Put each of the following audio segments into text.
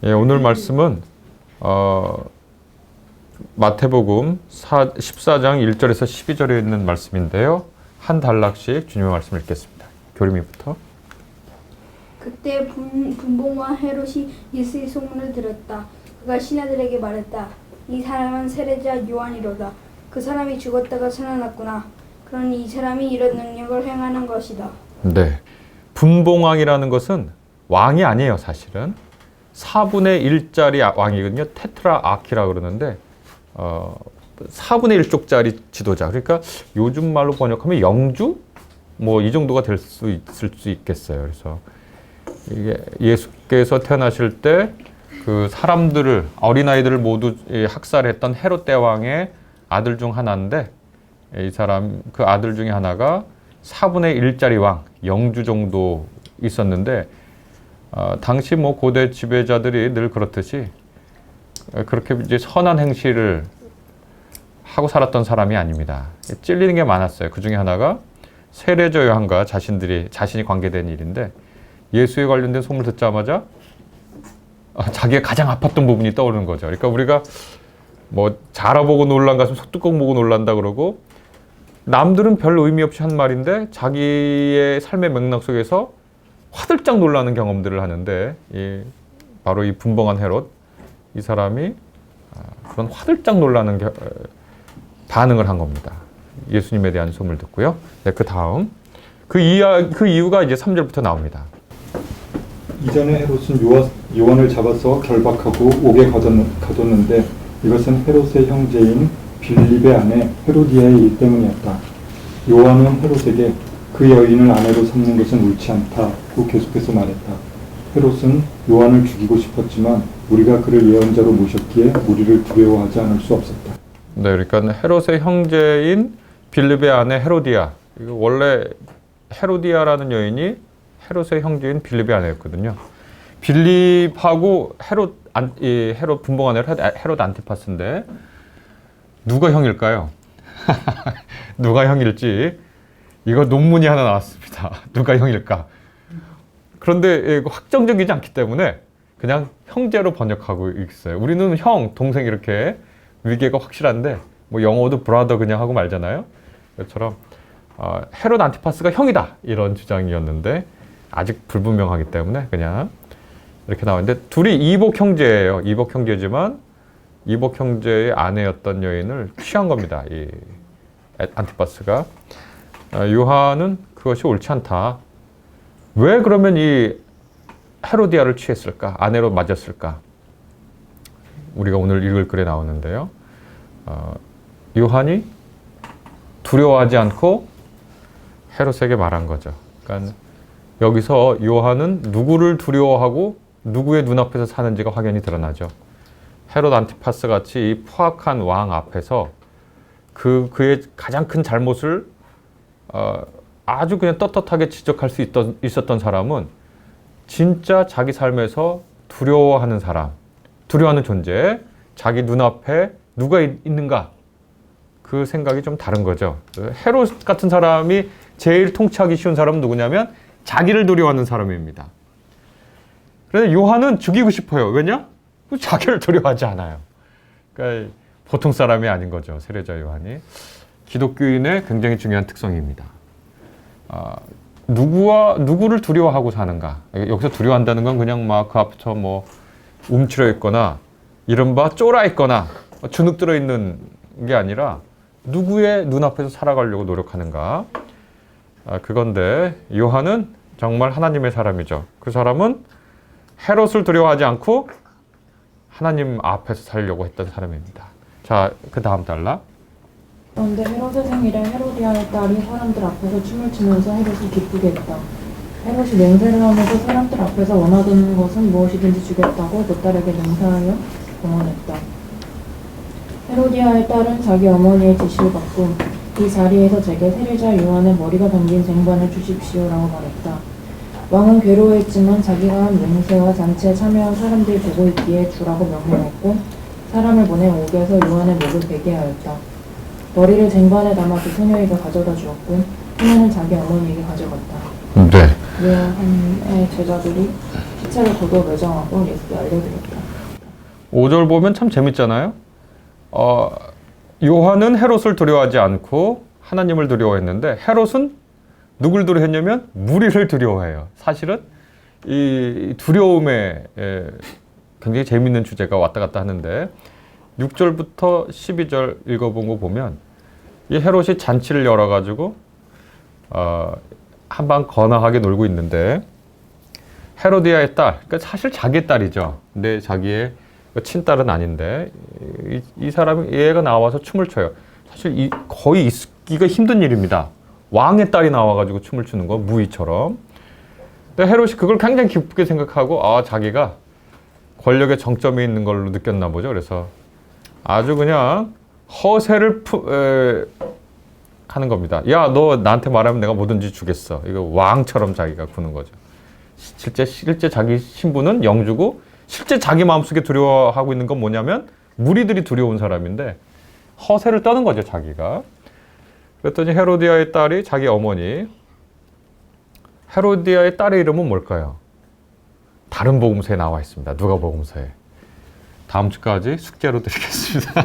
예, 오늘 말씀은 마태복음 14장 1절에서 12절에 있는 말씀인데요. 한 단락씩 주님의 말씀을 읽겠습니다. 교림이부터. 그때 분봉왕 헤롯이 예수의 소문을 들었다. 그가 신하들에게 말했다. 이 사람은 세례자 요한이로다. 그 사람이 죽었다가 살아났구나. 그러니 이 사람이 이런 능력을 행하는 것이다. 네, 분봉왕이라는 것은 왕이 아니에요. 사실은 4분의 1짜리 왕이거든요. 테트라아키라 그러는데 4분의 1쪽짜리 지도자. 그러니까 요즘 말로 번역하면 영주? 뭐 이 정도가 될 수 있을 수 있겠어요. 그래서 이게 예수께서 태어나실 때 그 사람들을, 어린아이들을 모두 학살했던 헤롯 대왕의 아들 중 하나인데, 이 사람 그 아들 중에 하나가 4분의 1짜리 왕, 영주 정도 있었는데, 당시 뭐 고대 지배자들이 늘 그렇듯이 그렇게 이제 선한 행실을 하고 살았던 사람이 아닙니다. 찔리는 게 많았어요. 그 중에 하나가 세례자 요한과 자신이 관계된 일인데, 예수에 관련된 소문을 듣자마자 자기가 가장 아팠던 부분이 떠오르는 거죠. 그러니까 우리가 뭐 자라보고 놀란 가슴 속뚜껑 보고 놀란다 그러고, 남들은 별 의미 없이 한 말인데 자기의 삶의 맥락 속에서 화들짝 놀라는 경험들을 하는데, 바로 이 분봉한 헤롯, 이 사람이 그런 화들짝 놀라는 반응을 한 겁니다. 예수님에 대한 소문을 듣고요. 네, 그 다음 그 이유가 이제 3절부터 나옵니다. 이전에 헤롯은 요한을 잡아서 결박하고 옥에 가뒀는데 이것은 헤롯의 형제인 빌립의 아내 헤로디아의 일 때문이었다. 요한은 헤롯에게 그 여인을 아내로 삼는 것은 옳지 않다고 계속해서 말했다. 헤롯은 요한을 죽이고 싶었지만 우리가 그를 예언자로 모셨기에 우리를 두려워하지 않을 수 없었다. 네, 그러니까 헤롯의 형제인 빌립의 아내 헤로디아. 이거 원래 헤로디아라는 여인이 헤롯의 형제인 빌립의 아내였거든요. 빌립하고 헤롯 분봉한 헤롯 안티파스인데 누가 형일까요? 누가 형일지 이거 논문이 하나 나왔습니다. 누가 형일까? 그런데 확정적이지 않기 때문에 그냥 형제로 번역하고 있어요. 우리는 형, 동생 이렇게 위계가 확실한데 뭐 영어도 브라더 그냥 하고 말잖아요. 이것처럼 헤롯 안티파스가 형이다 이런 주장이었는데 아직 불분명하기 때문에 그냥 이렇게 나왔는데, 둘이 이복 형제예요. 이복 형제지만 이복 형제의 아내였던 여인을 취한 겁니다. 이 안티파스가. 요한은 그것이 옳지 않다. 왜 그러면 이 헤로디아를 취했을까? 아내로 맞았을까? 우리가 오늘 읽을 글에 나오는데요. 요한이 두려워하지 않고 헤롯에게 말한 거죠. 그러니까 여기서 요한은 누구를 두려워하고 누구의 눈앞에서 사는지가 확연히 드러나죠. 헤롯 안티파스 같이 이 포악한 왕 앞에서 그의 가장 큰 잘못을 아주 그냥 떳떳하게 지적할 수 있었던 사람은 진짜 자기 삶에서 두려워하는 사람, 두려워하는 존재, 자기 눈앞에 누가 있는가, 그 생각이 좀 다른 거죠. 헤롯 같은 사람이 제일 통치하기 쉬운 사람은 누구냐면 자기를 두려워하는 사람입니다. 그런데 요한은 죽이고 싶어요. 왜냐? 자기를 두려워하지 않아요. 그러니까 보통 사람이 아닌 거죠. 세례자 요한이. 기독교인의 굉장히 중요한 특성입니다. 누구를 두려워하고 사는가. 여기서 두려워한다는 건 그냥 막 그 앞부터 뭐 움츠려 있거나 이른바 쫄아 있거나 주눅 들어 있는 게 아니라 누구의 눈앞에서 살아가려고 노력하는가. 그건데 요한은 정말 하나님의 사람이죠. 그 사람은 헤롯을 두려워하지 않고 하나님 앞에서 살려고 했던 사람입니다. 자, 그 다음 단락. 그런데 헤롯의 생일에 헤로디아의 딸이 사람들 앞에서 춤을 추면서 헤롯을 기쁘게 했다. 헤롯이 맹세를 하면서 사람들 앞에서 원하던 것은 무엇이든지 주겠다고 그 딸에게 맹세하여 공언했다. 헤로디아의 딸은 자기 어머니의 지시를 받고 이 자리에서 제게 세례자 요한의 머리가 담긴 쟁반을 주십시오라고 말했다. 왕은 괴로워했지만 자기가 한 맹세와 잔치에 참여한 사람들이 보고 있기에 주라고 명령했고 사람을 보내 옥에서 요한의 목을 베게 하였다. 머리를 쟁반에 담아 그 소녀에게 가져다 주었고 소녀는 자기 어머니에게 가져갔다. 네. 요한의 제자들이 시체를 거두어 매장하고 예수께 알려드렸다. 5절 보면 참 재밌잖아요. 요한은 헤롯을 두려워하지 않고 하나님을 두려워했는데 헤롯은 누굴 두려워했냐면 무리를 두려워해요. 사실은 이 두려움에 굉장히 재밌는 주제가 왔다 갔다 하는데 6절부터 12절 읽어본 거 보면 이 헤롯이 잔치를 열어가지고 한방 거나하게 놀고 있는데 헤로디아의 딸, 그러니까 사실 자기의 딸이죠. 근데 자기의 친딸은 아닌데 이 사람이 얘가 나와서 춤을 춰요. 사실 거의 있기가 힘든 일입니다. 왕의 딸이 나와가지고 춤을 추는 거 무의처럼. 근데 헤롯이 그걸 굉장히 기쁘게 생각하고 자기가 권력의 정점에 있는 걸로 느꼈나 보죠. 그래서 아주 그냥 허세를 하는 겁니다. 야, 너 나한테 말하면 내가 뭐든지 주겠어. 이거 왕처럼 자기가 구는 거죠. 실제 자기 신부는 영주고 실제 자기 마음속에 두려워하고 있는 건 뭐냐면 무리들이 두려운 사람인데 허세를 떠는 거죠, 자기가. 그랬더니 헤로디아의 딸이 자기 어머니. 헤로디아의 딸의 이름은 뭘까요? 다른 복음서에 나와 있습니다. 누가복음서에. 다음 주까지 숙제로 드리겠습니다.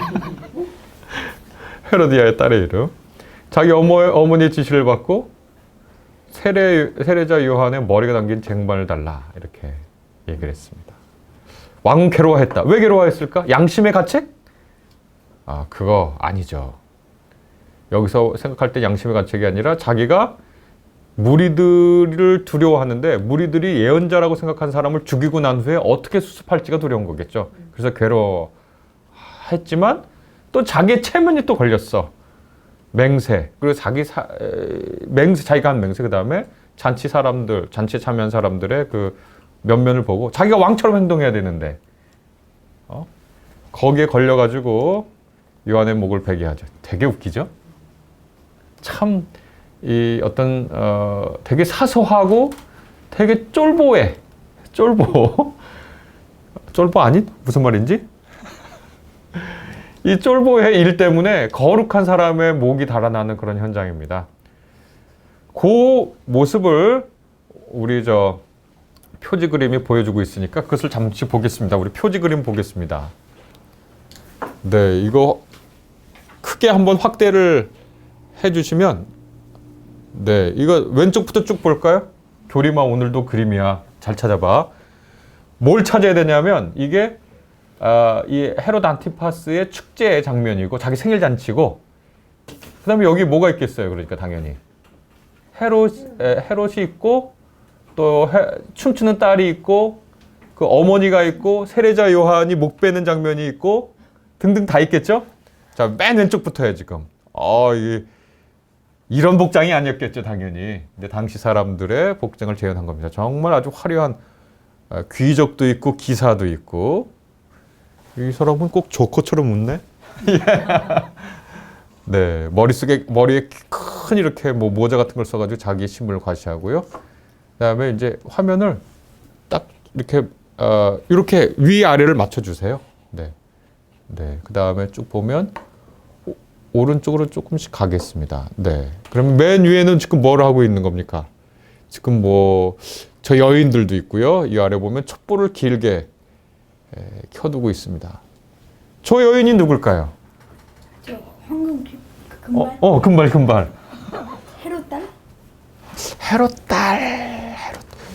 헤로디아의 딸의 이름. 자기 어머니의 지시를 받고 세례자 요한의 머리가 담긴 쟁반을 달라 이렇게 얘기를 했습니다. 왕은 괴로워했다. 왜 괴로워했을까? 양심의 가책? 그거 아니죠. 여기서 생각할 때 양심의 가책이 아니라 자기가 무리들을 두려워하는데 무리들이 예언자라고 생각한 사람을 죽이고 난 후에 어떻게 수습할지가 두려운 거겠죠. 그래서 괴로워했지만 또 자기의 체면이 또 걸렸어. 맹세. 그리고 자기가 한 맹세. 그 다음에 잔치에 참여한 사람들의 그 면면을 보고 자기가 왕처럼 행동해야 되는데 거기에 걸려가지고 요한의 목을 베게 하죠. 되게 웃기죠? 참 이 어떤 되게 사소하고 되게 쫄보 아닌? 무슨 말인지? 이 쫄보의 일 때문에 거룩한 사람의 목이 달아나는 그런 현장입니다. 그 모습을 우리 표지 그림이 보여주고 있으니까 그것을 잠시 보겠습니다. 우리 표지 그림 보겠습니다. 네, 이거 크게 한번 확대를 해주시면 네, 이거 왼쪽부터 쭉 볼까요? 교리마 오늘도 그림이야. 잘 찾아봐. 뭘 찾아야 되냐면 이게 이 헤롯 안티파스의 축제 장면이고 자기 생일 잔치고 그 다음에 여기 뭐가 있겠어요? 그러니까 당연히 헤롯이 있고 또 춤추는 딸이 있고 그 어머니가 있고 세례자 요한이 목 베는 장면이 있고 등등 다 있겠죠? 자, 맨 왼쪽부터요 지금. 이런 복장이 아니었겠죠 당연히. 근데 당시 사람들의 복장을 재현한 겁니다. 정말 아주 화려한 귀족도 있고 기사도 있고. 이 사람은 꼭 조커처럼 웃네. 네, 머리에 큰 이렇게 뭐 모자 같은 걸 써가지고 자기 신분을 과시하고요. 그다음에 이제 화면을 딱 이렇게 위 아래를 맞춰주세요. 네, 네. 그다음에 쭉 보면 오른쪽으로 조금씩 가겠습니다. 네. 그러면 맨 위에는 지금 뭘 하고 있는 겁니까? 지금 저 여인들도 있고요. 이 아래 보면 촛불을 길게 켜두고 있습니다. 저 여인이 누굴까요? 저 황금 금발. 금발. 헤롯 딸? 헤롯 딸.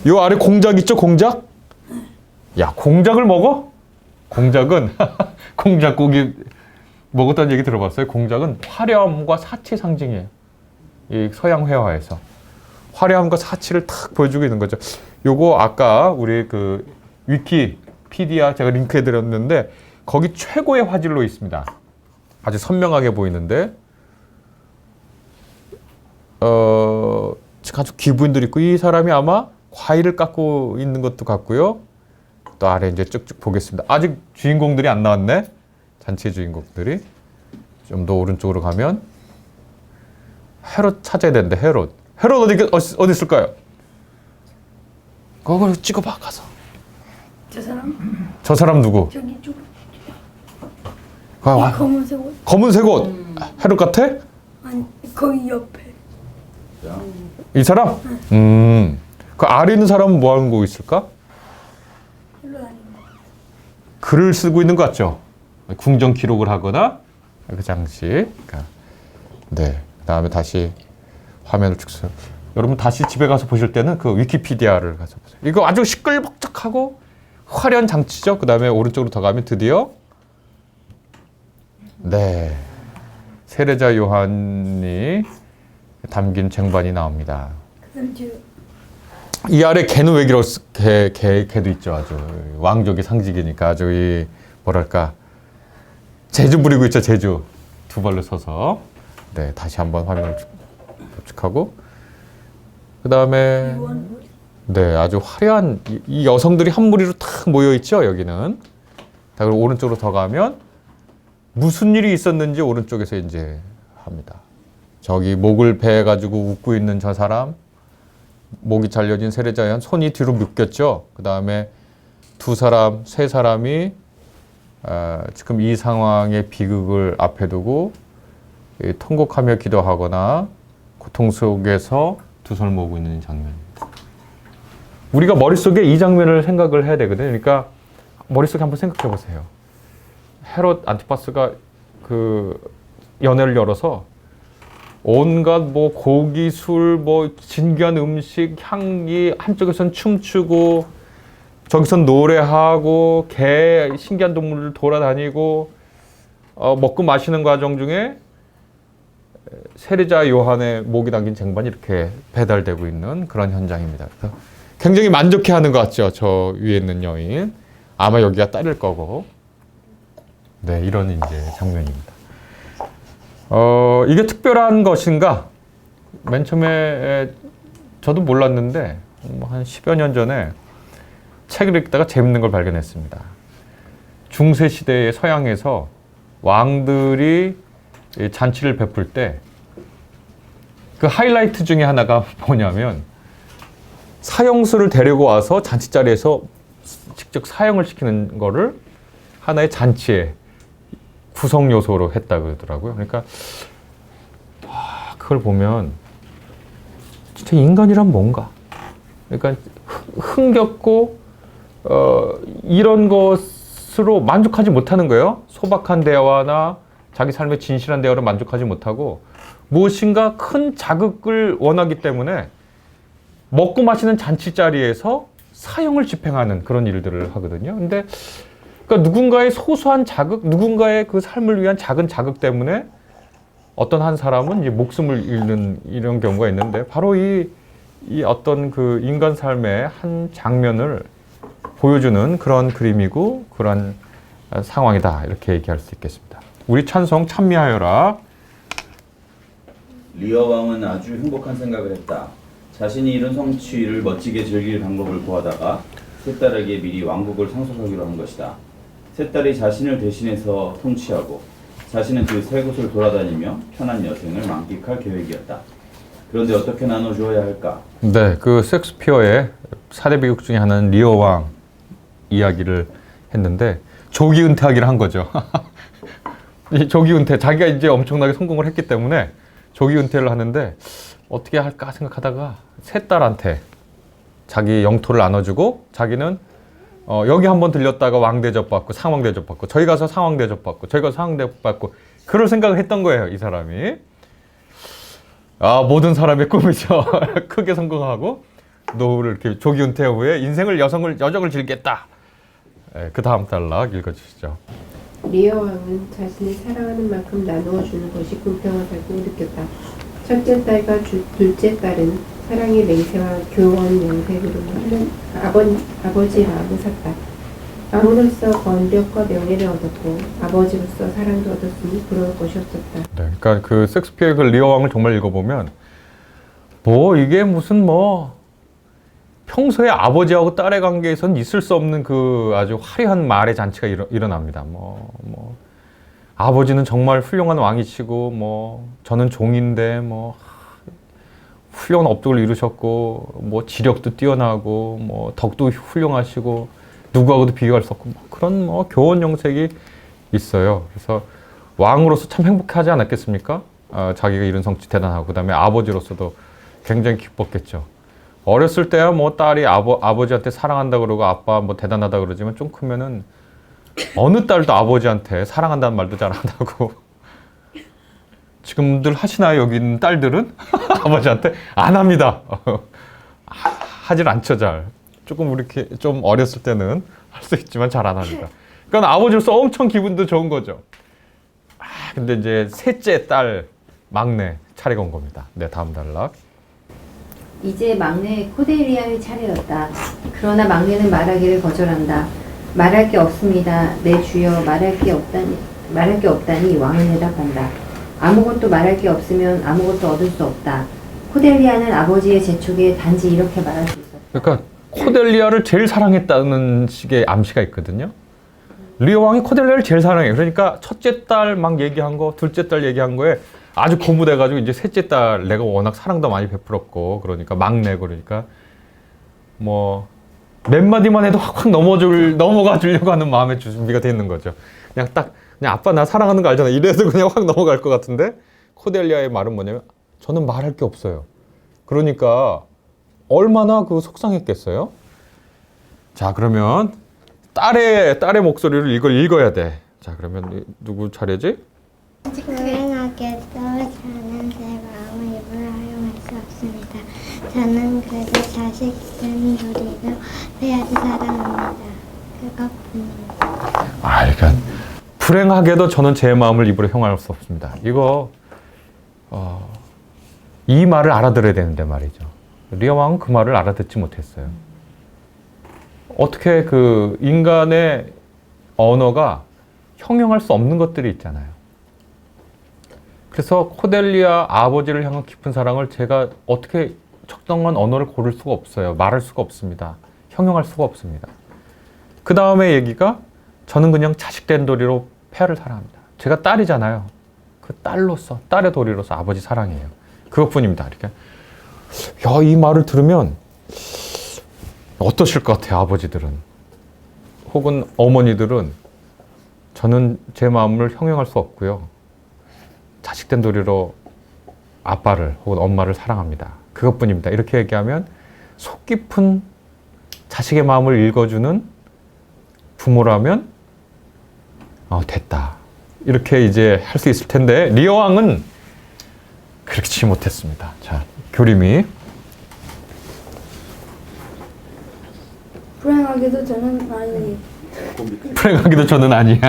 요 아래 공작 있죠? 공작? 야, 공작을 먹어? 공작은 공작 고기 먹었다는 얘기 들어봤어요? 공작은 화려함과 사치 상징이에요. 이 서양 회화에서 화려함과 사치를 탁 보여주고 있는 거죠. 요거 아까 우리 그 위키피디아 제가 링크해드렸는데 거기 최고의 화질로 있습니다. 아주 선명하게 보이는데 아주 기부인들 있고 이 사람이 아마 과일을 깎고 있는 것도 같고요. 또 아래 이제 쭉쭉 보겠습니다. 아직 주인공들이 안 나왔네. 잔치의 주인공들이. 좀 더 오른쪽으로 가면 헤롯 찾아야 되는데 헤롯 어디 있을까요? 그걸 찍어봐 가서. 저 사람 누구? 저기 쪽. 검은색 옷. 검은색 옷. 헤롯 같아? 아니 거기 옆에. 이 사람? 그 아래 있는 사람은 뭐 하는 거 있을까? 흘러다니는 거. 글을 쓰고 있는 것 같죠? 궁정 기록을 하거나 그 장식. 그러니까 네. 그다음에 다시 화면을 축소. 여러분 다시 집에 가서 보실 때는 그 위키피디아를 가서 보세요. 이거 아주 시끌벅적하고 화려한 장치죠. 그다음에 오른쪽으로 더 가면 드디어 네. 세례자 요한이 담긴 쟁반이 나옵니다. 그다음 뒤에 이 아래 개는 왜 길었? 개도 있죠. 아주 왕족의 상징이니까 아주 이 뭐랄까 재주 부리고 있죠. 재주 두 발로 서서 네 다시 한번 화면을 압축하고 그 다음에 유언. 네 아주 화려한 이 여성들이 한 무리로 탁 모여 있죠. 여기는 자 그리고 오른쪽으로 더 가면 무슨 일이 있었는지 오른쪽에서 이제 합니다. 저기 목을 베 가지고 웃고 있는 저 사람. 목이 잘려진 세례자연 손이 뒤로 묶였죠. 그 다음에 두 사람, 세 사람이 지금 이 상황의 비극을 앞에 두고 통곡하며 기도하거나 고통 속에서 두 손을 모으고 있는 장면입니다. 우리가 머릿속에 이 장면을 생각을 해야 되거든요. 그러니까 머릿속에 한번 생각해 보세요. 헤롯 안티파스가 그 연회를 열어서 온갖 뭐 고기, 술, 뭐 진귀한 음식, 향기 한쪽에선 춤추고 저기선 노래하고 개 신기한 동물을 돌아다니고 먹고 마시는 과정 중에 세례자 요한의 목이 담긴 쟁반이 이렇게 배달되고 있는 그런 현장입니다. 그래서 굉장히 만족해하는 것 같죠. 저 위에 있는 여인 아마 여기가 딸일 거고 네 이런 이제 장면입니다. 이게 특별한 것인가? 맨 처음에 저도 몰랐는데 한 10여 년 전에 책을 읽다가 재밌는 걸 발견했습니다. 중세 시대의 서양에서 왕들이 잔치를 베풀 때 그 하이라이트 중에 하나가 뭐냐면 사형수를 데리고 와서 잔치 자리에서 직접 사형을 시키는 거를 하나의 잔치에 구성 요소로 했다 그러더라고요. 그러니까 그걸 보면 진짜 인간이란 뭔가. 그러니까 흥겹고 이런 것으로 만족하지 못하는 거예요. 소박한 대화나 자기 삶의 진실한 대화로 만족하지 못하고 무엇인가 큰 자극을 원하기 때문에 먹고 마시는 잔치 자리에서 사형을 집행하는 그런 일들을 하거든요. 근데 그러니까 누군가의 소소한 자극, 누군가의 그 삶을 위한 작은 자극 때문에 어떤 한 사람은 이제 목숨을 잃는 이런 경우가 있는데 바로 이 어떤 그 인간 삶의 한 장면을 보여주는 그런 그림이고 그런 상황이다 이렇게 얘기할 수 있겠습니다. 우리 찬송 찬미하여라. 리어 왕은 아주 행복한 생각을 했다. 자신이 이룬 성취를 멋지게 즐길 방법을 구하다가 세 딸에게 미리 왕국을 상속하기로 한 것이다. 세 딸이 자신을 대신해서 통치하고 자신은 그 세 곳을 돌아다니며 편한 여생을 만끽할 계획이었다. 그런데 어떻게 나눠주어야 할까? 네, 그 셰익스피어의 4대 비극 중에 하나는 리어 왕 이야기를 했는데 조기 은퇴하기를 한 거죠. 이 조기 은퇴, 자기가 이제 엄청나게 성공을 했기 때문에 조기 은퇴를 하는데 어떻게 할까 생각하다가 세 딸한테 자기 영토를 나눠주고 자기는 여기 한번 들렸다가 왕 대접 받고 상왕 대접 받고 저희 가서 상왕 대접 받고 저희 가서 상왕 대접 받고 그럴 생각을 했던 거예요. 이 사람이. 모든 사람의 꿈이죠. 크게 성공하고 노후를 이렇게 조기 은퇴 후에 인생을 여정을 즐겠다. 그 다음 단락 읽어주시죠. 리어 왕은 자신을 사랑하는 만큼 나누어 주는 것이 공평하다고 느꼈다. 첫째 딸과 둘째 딸은 사랑의 맹세와 교원 영색으로 하는 아버지 마음을 샀다. 왕으로서 권력과 명예를 얻었고 아버지로서 사랑도 얻었으니 부러울 것이 없었다. 네, 그러니까 그 셰익스피어의 그 리어 왕을 정말 읽어보면 이게 무슨 평소에 아버지하고 딸의 관계에선 있을 수 없는 그 아주 화려한 말의 잔치가 일어납니다. 아버지는 정말 훌륭한 왕이시고 저는 종인데 훌륭한 업적을 이루셨고 지력도 뛰어나고 덕도 훌륭하시고 누구하고도 비교할 수 없고 그런 교원 영색이 있어요. 그래서 왕으로서 참 행복하지 않았겠습니까? 자기가 이룬 성취 대단하고 그다음에 아버지로서도 굉장히 기뻤겠죠. 어렸을 때야 뭐 딸이 아버지한테 사랑한다 그러고 아빠 뭐 대단하다 그러지만 좀 크면은 어느 딸도 아버지한테 사랑한다는 말도 잘 안 하고 지금들 하시나요? 여기 있는 딸들은? 아버지한테 안 합니다. 하질 않죠, 잘. 조금 이렇게 좀 어렸을 때는 할 수 있지만 잘 안 합니다. 그러니까 아버지로서 엄청 기분도 좋은 거죠. 근데 이제 셋째 딸 막내 차례가 온 겁니다. 네, 다음 단락. 이제 막내 코델리아의 차례였다. 그러나 막내는 말하기를 거절한다. 말할 게 없습니다. 내 주여, 말할 게 없다니 왕은 대답한다. 아무것도 말할 게 없으면 아무것도 얻을 수 없다. 코델리아는 아버지의 재촉에 단지 이렇게 말할 수 있었다. 그러니까 코델리아를 제일 사랑했다는 식의 암시가 있거든요. 리오 왕이 코델리아를 제일 사랑해요. 그러니까 첫째 딸 막 얘기한 거, 둘째 딸 얘기한 거에 아주 고무돼가지고 이제 셋째 딸 내가 워낙 사랑도 많이 베풀었고 그러니까 막내 그러니까 뭐 몇 마디만 해도 확확 넘어가 주려고 하는 마음의 준비가 돼 있는 거죠. 그냥 아빠 나 사랑하는 거 알잖아. 이래서 그냥 확 넘어갈 것 같은데 코델리아의 말은 뭐냐면 저는 말할 게 없어요. 그러니까 얼마나 속상했겠어요. 자, 그러면 딸의 목소리를 이걸 읽어야 돼. 자, 그러면 누구 차례지? 불행하게도 저는 제 마음을 입으로 활용할 수 없습니다. 저는 그래도 자식된 도리로 해야지 사랑합니다. 그것뿐입니다. 그러니까 불행하게도 저는 제 마음을 입으로 형할 수 없습니다. 이거 이 말을 알아들어야 되는데 말이죠. 리오 왕은 그 말을 알아듣지 못했어요. 어떻게 그 인간의 언어가 형용할 수 없는 것들이 있잖아요. 그래서 코델리아 아버지를 향한 깊은 사랑을 제가 어떻게 적당한 언어를 고를 수가 없어요. 말할 수가 없습니다. 형용할 수가 없습니다. 그 다음에 얘기가 저는 그냥 자식된 도리로 폐하를 사랑합니다. 제가 딸이잖아요. 그 딸의 도리로서 아버지 사랑이에요. 그것뿐입니다. 이렇게. 야, 이 말을 들으면 어떠실 것 같아요, 아버지들은? 혹은 어머니들은 저는 제 마음을 형용할 수 없고요. 자식된 도리로 아빠를 혹은 엄마를 사랑합니다. 그것뿐입니다. 이렇게 얘기하면 속 깊은 자식의 마음을 읽어주는 부모라면 됐다. 이렇게 이제 할 수 있을 텐데 리오 왕은 그렇지 못했습니다. 자, 교림이 불행하게도 저는 아니. 불행하기도 저는 아니야.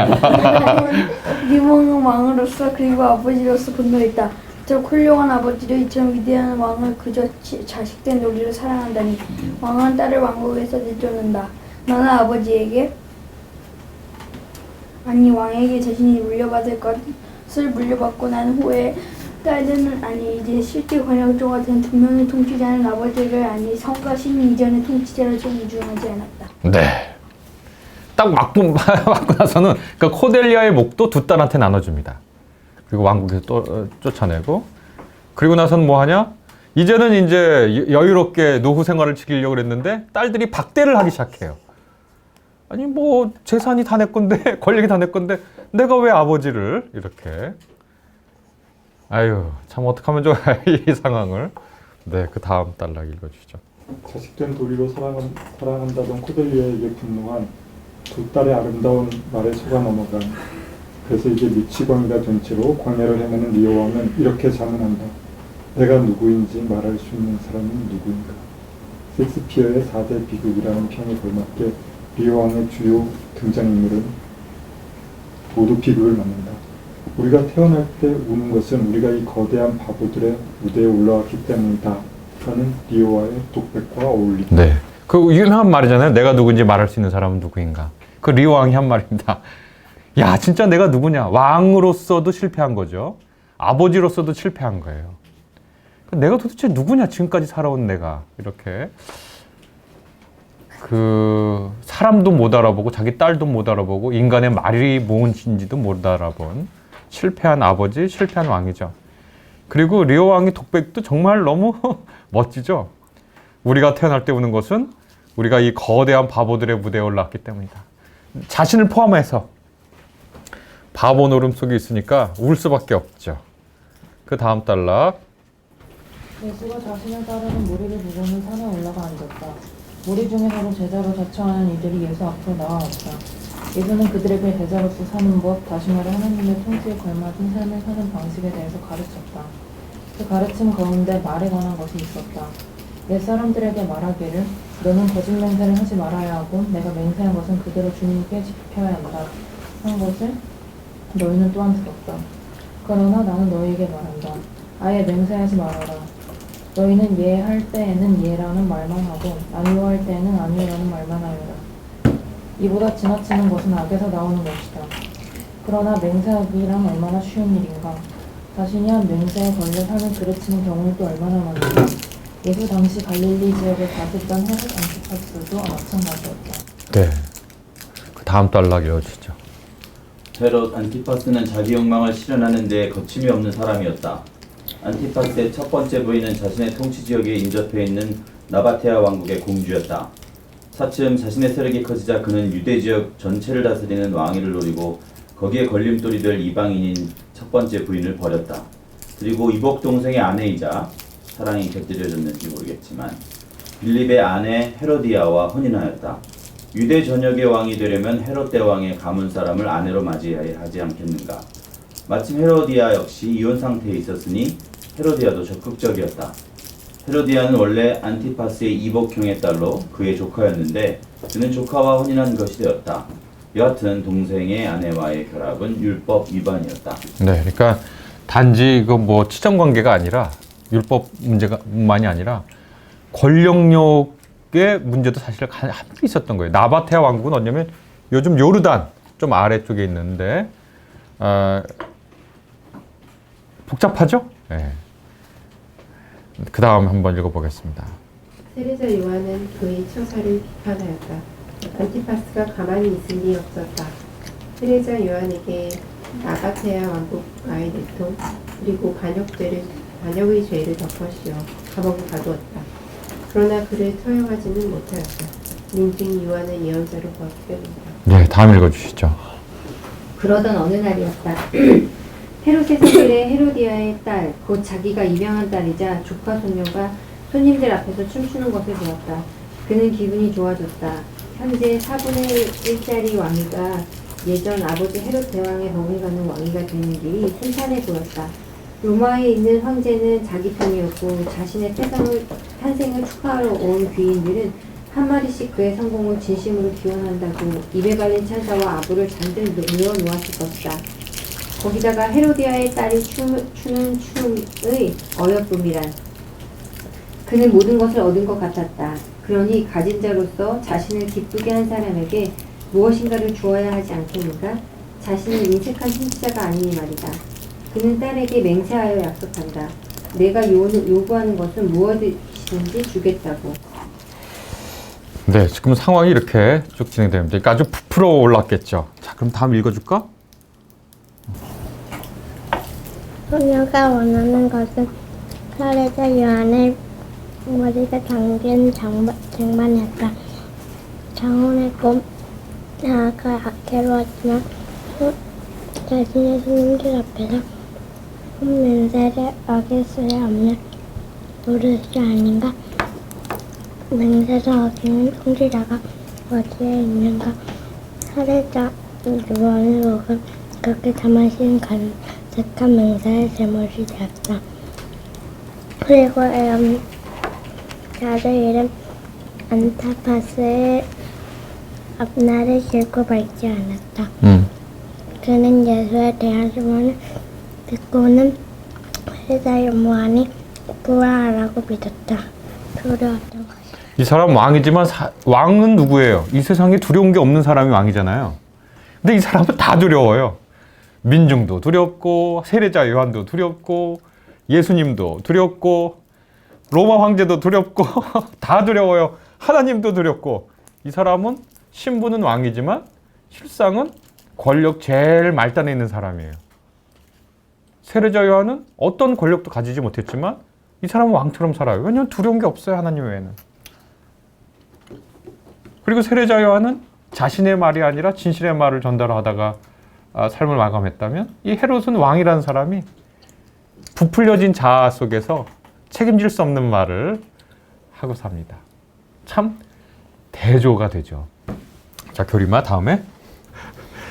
리모는 왕으로서 그리고 아버지로서 분노했다. 저 훌륭한 아버지도 이처럼 위대한 왕을 그저 자식된 도리로 사랑한다니. 왕은 딸을 왕국에서 내쫓는다. 너는 아버지에게 아니 왕에게 자신이 물려받을 것을 물려받고 난 후에 딸들은 아니 이제 실제 관역조가 된 두 명의 통치자는 아버지를 아니 성과 신 이전의 통치자를 존중하지 않았다. 네. 딱 맞고 나서는 그러니까 코델리아의 목도 두 딸한테 나눠줍니다. 그리고 왕국에서 또 쫓아내고 그리고 나서는 뭐 하냐? 이제는 이제 여유롭게 노후 생활을 즐기려고 그랬는데 딸들이 박대를 하기 시작해요. 아니 뭐 재산이 다 내 건데 권력이 다 내 건데 내가 왜 아버지를 이렇게 아유 참 어떡하면 좋아 이 상황을. 네, 그 다음 단락 읽어주시죠. 자식된 도리로 사랑한다던 코델리아에게 분노한 두 딸의 아름다운 말에 속아 넘어간 그래서 이제 미치광이가 된 채로 광야를 헤매는 리오 왕은 이렇게 자문한다. 내가 누구인지 말할 수 있는 사람은 누구인가. 셰익스피어의 4대 비극이라는 평에 걸맞게 리오 왕의 주요 등장인물은 모두 비극을 맞는다. 우리가 태어날 때 우는 것은 우리가 이 거대한 바보들의 무대에 올라왔기 때문이다. 라는 리오와의 독백과 어울린다. 네, 그 유명한 말이잖아요. 내가 누군지 말할 수 있는 사람은 누구인가. 그 리오 왕이 한 말입니다. 야, 진짜 내가 누구냐? 왕으로서도 실패한 거죠. 아버지로서도 실패한 거예요. 내가 도대체 누구냐? 지금까지 살아온 내가. 이렇게. 그 사람도 못 알아보고 자기 딸도 못 알아보고 인간의 말이 뭔지도 못 알아본 실패한 아버지, 실패한 왕이죠. 그리고 리오 왕의 독백도 정말 너무 멋지죠. 우리가 태어날 때 우는 것은 우리가 이 거대한 바보들의 무대에 올라왔기 때문이다. 자신을 포함해서 바보 노름 속에 있으니까 울 수밖에 없죠. 그 다음 단락. 예수가 자신을 따르는 무리를 보고는 산에 올라가 앉았다. 무리 중에서도 제자로 자처하는 이들이 예수 앞으로 나와왔다. 예수는 그들에게 제자로서 사는 법, 다시 말해 하나님의 통치에 걸맞은 삶을 사는 방식에 대해서 가르쳤다. 그 가르침 가운데 말에 관한 것이 있었다. 옛 사람들에게 말하기를 너는 거짓 맹세를 하지 말아야 하고 내가 맹세한 것은 그대로 주님께 지켜야 한다 한 것을 너희는 또한 들었다. 그러나 나는 너희에게 말한다. 아예 맹세하지 말아라. 너희는 예할 때에는 예라는 말만 하고 아니오할 때에는 아니오라는 말만 하여라. 이보다 지나치는 것은 악에서 나오는 것이다. 그러나 맹세하기란 얼마나 쉬운 일인가. 자신이 한 맹세에 걸려 삶을 그르치는 경우는 또 얼마나 많은가. 예수 당시 갈릴리 지역에 가득한 헤롯 안티파스도 마찬가지였다. 네. 그 다음 단락 이어지죠. 헤롯 안티파스는 자기 욕망을 실현하는 데 거침이 없는 사람이었다. 안티파스의 첫 번째 부인은 자신의 통치 지역에 인접해 있는 나바테아 왕국의 공주였다. 차츰 자신의 세력이 커지자 그는 유대 지역 전체를 다스리는 왕위를 노리고 거기에 걸림돌이 될 이방인인 첫 번째 부인을 버렸다. 그리고 이복 동생의 아내이자 사랑이 곁들여졌는지 모르겠지만 빌립의 아내 헤로디아와 혼인하였다. 유대 전역의 왕이 되려면 헤롯 대왕의 가문 사람을 아내로 맞이해야 하지 않겠는가. 마침 헤로디아 역시 이혼 상태에 있었으니 헤로디아도 적극적이었다. 헤로디아는 원래 안티파스의 이복형의 딸로 그의 조카였는데 그는 조카와 혼인한 것이 되었다. 여하튼 동생의 아내와의 결합은 율법 위반이었다. 네, 그러니까 단지 그 뭐 치정 관계가 아니라 율법 문제가만이 아니라 권력력의 문제도 사실 함께 있었던 거예요. 나바테아 왕국은 어냐면 요즘 요르단 좀 아래쪽에 있는데 복잡하죠? 네. 그 다음 한번 읽어보겠습니다. 세례자 요한은 그의 처사를 비판하였다. 안티파스가 가만히 있을 리 없었다. 세례자 요한에게 나바테아 왕국과의 내통 그리고 반역의 죄를 덮어씌워 감옥에 가두었다. 그러나 그를 처형하지는 못하였다. 민중 요한은 예언자로 바뀌었다. 네, 다음 읽어주시죠. 그러던 어느 날이었다. 헤롯의 생일에 헤로디아의 딸, 곧 자기가 입양한 딸이자 조카 손녀가 손님들 앞에서 춤추는 것을 보았다. 그는 기분이 좋아졌다. 현재 4분의 1짜리 왕위가 예전 아버지 헤롯 대왕의 버금가는 왕위가 되는 길이 순탄해 보였다. 로마에 있는 황제는 자기 편이었고 자신의 탄생을 축하하러 온 귀인들은 한 마디씩 그의 성공을 진심으로 기원한다고 입에 발린 찬사와 아부를 잔뜩 늘어놓았을 것이다. 거기다가 헤로디아의 딸이 추는 춤의 어여쁨이란 그는 모든 것을 얻은 것 같았다. 그러니 가진 자로서 자신을 기쁘게 한 사람에게 무엇인가를 주어야 하지 않겠는가? 자신은 인색한 통치자가 아니니 말이다. 그는 딸에게 맹세하여 약속한다. 내가 요구하는 것은 무엇이든지 주겠다고. 네, 지금 상황이 이렇게 쭉 진행됩니다. 그러니까 아주 부풀어 올랐겠죠. 자, 그럼 다음 읽어줄까? 소녀가 원하는 것은 사례자 요한의 머리가 담긴 쟁반이었다. 장원했고 나아가 악해로웠지만 자신의 손님들 앞에서 맹세를 어길 수 없는 노릇이 아닌가. 맹세를 어기는 통치자가 어디에 있는가. 사례자 요한의 목은 그렇게 자만신 가득한 맹세의 제못이 되었다. 그리고 자를 이름 안타파스의 앞날을 길고 밟지 않았다. 그는 예수에 대한 소문을 듣고는 세자의 요한이 부활하라고 믿었다. 두려웠던 것이다. 이 사람 왕이지만 왕은 누구예요? 이 세상에 두려운 게 없는 사람이 왕이잖아요. 근데 이 사람은 다 두려워요. 민중도 두렵고 세례자 요한도 두렵고 예수님도 두렵고 로마 황제도 두렵고 다 두려워요. 하나님도 두렵고. 이 사람은 신분은 왕이지만 실상은 권력 제일 말단에 있는 사람이에요. 세례자 요한은 어떤 권력도 가지지 못했지만 이 사람은 왕처럼 살아요. 왜냐하면 두려운 게 없어요. 하나님 외에는. 그리고 세례자 요한은 자신의 말이 아니라 진실의 말을 전달하다가 삶을 마감했다면 이 헤롯은 왕이라는 사람이 부풀려진 자아 속에서 책임질 수 없는 말을 하고 삽니다. 참 대조가 되죠. 자, 교리마 다음에.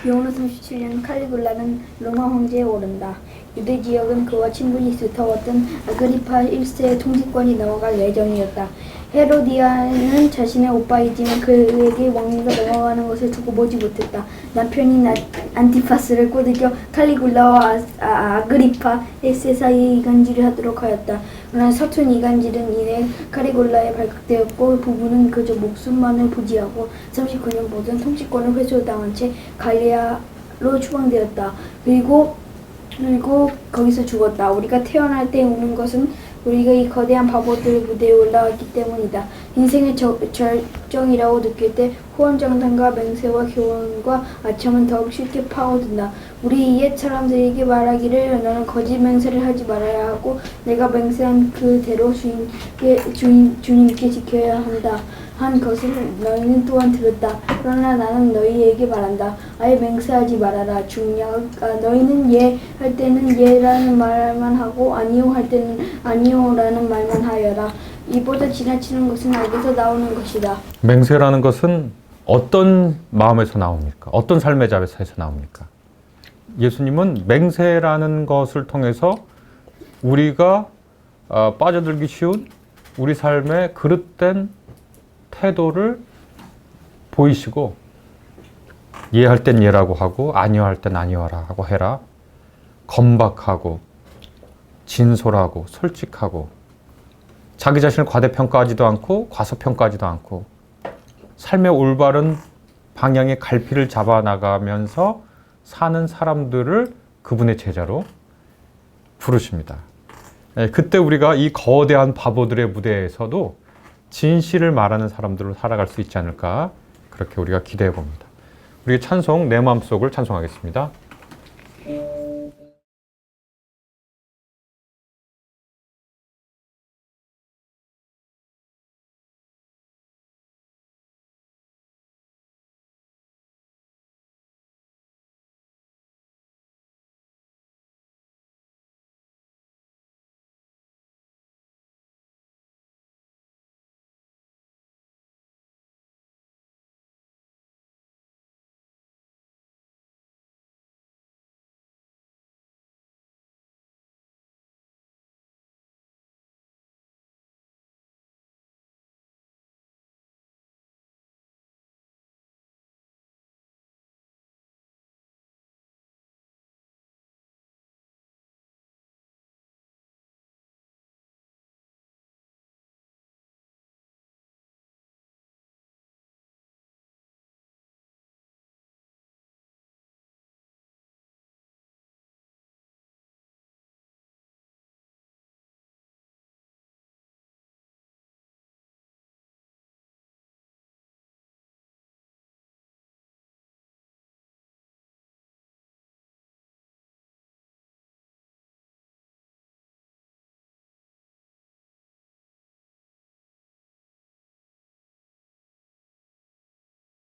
요한후 37년 칼리굴라는 로마 황제에 오른다. 유대 지역은 그와 친분이 두터웠던 아그리파 1세의 통치권이 넘어갈 예정이었다. 헤로디아는 자신의 오빠이지만 그에게 왕위가 넘어가는 것을 두고 보지 못했다. 남편인 안티파스를 꼬드겨 칼리굴라와 아그리파 1세 사이에 이간질을 하도록 하였다. 그러나 서툰 이간질은 이내 칼리굴라에 발각되었고 부부는 그저 목숨만을 부지하고 39년 모든 통치권을 회수당한 채 갈리아로 추방되었다. 그리고 거기서 죽었다. 우리가 태어날 때 우는 것은 우리가 이 거대한 바보들의 무대에 올라왔기 때문이다. 인생의 절정이라고 느낄 때 호언장담과 맹세와 교훈과 아첨은 더욱 쉽게 파고든다. 우리 옛 사람들에게 말하기를 너는 거짓 맹세를 하지 말아야 하고 내가 맹세한 그대로 주님께 지켜야 한다. 한 것을 너희는 또한 들었다. 그러나 나는 너희에게 말한다. 아예 맹세하지 말아라. 너희는 예 할 때는 예라는 말만 하고 아니요 할 때는 아니요라는 말만 하여라. 이보다 지나치는 것은 악에서 나오는 것이다. 맹세라는 것은 어떤 마음에서 나옵니까? 어떤 삶의 자세에서 나옵니까? 예수님은 맹세라는 것을 통해서 우리가 빠져들기 쉬운 우리 삶의 그릇된 태도를 보이시고 예할 땐 예라고 하고 아니요 할 땐 아니요라고 해라. 건박하고 진솔하고 솔직하고 자기 자신을 과대평가하지도 않고 과소평가하지도 않고 삶의 올바른 방향의 갈피를 잡아나가면서 사는 사람들을 그분의 제자로 부르십니다. 그때 우리가 이 거대한 바보들의 무대에서도 진실을 말하는 사람들로 살아갈 수 있지 않을까, 그렇게 우리가 기대해 봅니다. 우리 찬송 내 마음속을 찬송하겠습니다.